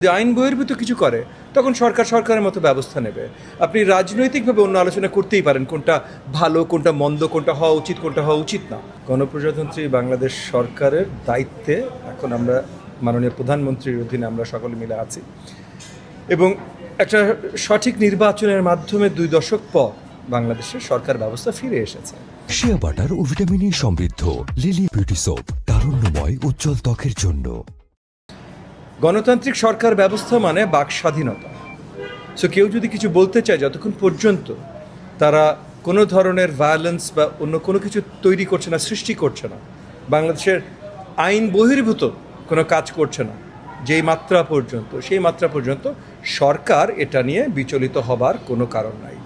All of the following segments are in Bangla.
যদি আইন বহির্ভূত কিছু করে তখন সরকার সরকারের মতো ব্যবস্থা নেবে। আপনি রাজনৈতিকভাবে অন্য আলোচনা করতেই পারেন, কোনটা ভালো, কোনটা মন্দ, কোনটা হওয়া উচিত, কোনটা হওয়া উচিত না। গণপ্রজাতন্ত্রী বাংলাদেশ সরকারের দায়িত্বে এখন আমরা মাননীয় প্রধানমন্ত্রীর অধীনে আমরা সকলে মিলে আছি এবং একটা সঠিক নির্বাচনের মাধ্যমে 2 দশক পর বাংলাদেশের সরকার ব্যবস্থা ফিরে এসেছে। শিয়া বাটার ও ভিটামিন ই সমৃদ্ধ লিলি বিউটি সোপ, তারুণ্যময় উজ্জ্বল ত্বকের জন্য। গণতান্ত্রিক সরকার ব্যবস্থা মানে বাক স্বাধীনতা। সো কেউ যদি কিছু বলতে চায়, যতক্ষণ পর্যন্ত তারা কোনো ধরনের ভায়োলেন্স বা অন্য কোনো কিছু তৈরি করছে না, সৃষ্টি করছে না, বাংলাদেশের আইন বহির্ভূত কোনো কাজ করছে না, যেই মাত্রা পর্যন্ত, সেই মাত্রা পর্যন্ত সরকার এটা নিয়ে বিচলিত হবার কোনো কারণ নাই।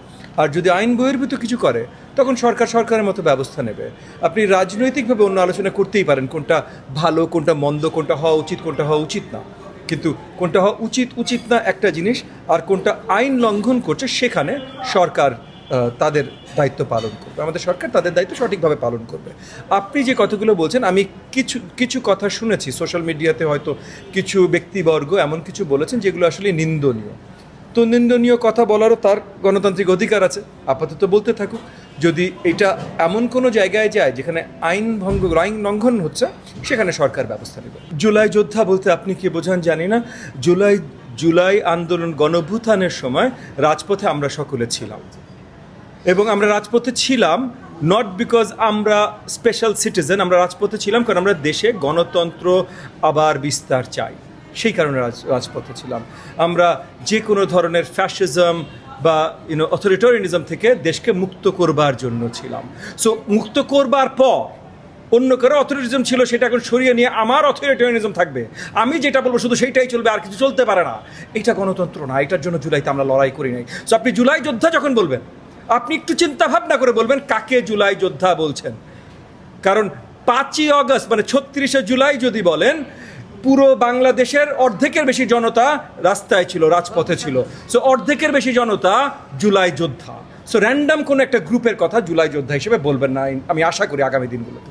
আর যদি আইন বহির্ভূত কিছু করে তখন সরকার সরকারের মতো ব্যবস্থা নেবে। আপনি রাজনৈতিকভাবে অন্য আলোচনা করতেই পারেন, কোনটা ভালো, কোনটা মন্দ, কোনটা হওয়া উচিত, কোনটা হওয়া উচিত না। কিন্তু কোনটা হওয়া উচিত উচিত না একটা জিনিস, আর কোনটা আইন লঙ্ঘন করছে সেখানে সরকার তাদের দায়িত্ব পালন করবে। আমাদের সরকার তাদের দায়িত্ব সঠিকভাবে পালন করবে। আপনি যে কথাগুলো বলছেন, আমি কিছু কথা শুনেছি সোশ্যাল মিডিয়াতে, হয়তো কিছু ব্যক্তিবর্গ এমন কিছু বলেছেন যেগুলো আসলে নিন্দনীয়। তো নিন্দনীয় কথা বলারও তার গণতান্ত্রিক অধিকার আছে, আপাতত বলতে থাকুক। যদি এটা এমন কোনো জায়গায় যায় যেখানে আইন লঙ্ঘন হচ্ছে, সেখানে সরকার ব্যবস্থা নেবে। জুলাই যোদ্ধা বলতে আপনি কি বোঝান জানি না। জুলাই আন্দোলন, গণঅভ্যুত্থানের সময় রাজপথে আমরা সকলে ছিলাম, এবং আমরা রাজপথে ছিলাম নট বিকজ আমরা স্পেশাল সিটিজেন। আমরা রাজপথে ছিলাম কারণ আমরা দেশে গণতন্ত্র আবার বিস্তার চাই, সেই কারণে রাজপথে ছিলাম। আমরা যে কোনো ধরনের ফ্যাসিজম বা অথরিটারিয়ানিজম থেকে দেশকে মুক্ত করবার জন্য ছিলাম। সো মুক্ত করবার পর অন্য কারো অথরিটিজম ছিল, সেটা এখন সরিয়ে নিয়ে আমার অথরিটারিয়ানিজম থাকবে, আমি যেটা বলবো শুধু সেইটাই চলবে, আর কিছু চলতে পারে না। এটা গণতন্ত্র না, এটার জন্য জুলাইতে আমরা লড়াই করি নাই। সো আপনি জুলাই যোদ্ধা যখন বলবেন, আপনি একটু চিন্তা ভাবনা করে বলবেন কাকে জুলাই যোদ্ধা বলছেন। কারণ 5ই অগস্ট মানে 36শে জুলাই যদি বলেন, পুরো বাংলাদেশের অর্ধেকের বেশি জনতা রাস্তায় ছিল, রাজপথে ছিল। সো অর্ধেকের বেশি জনতা জুলাই যোদ্ধা। সো র্যান্ডাম কোনো একটা গ্রুপের কথা জুলাই যোদ্ধা হিসেবে বলবেন না, আমি আশা করি আগামী দিনগুলোতে।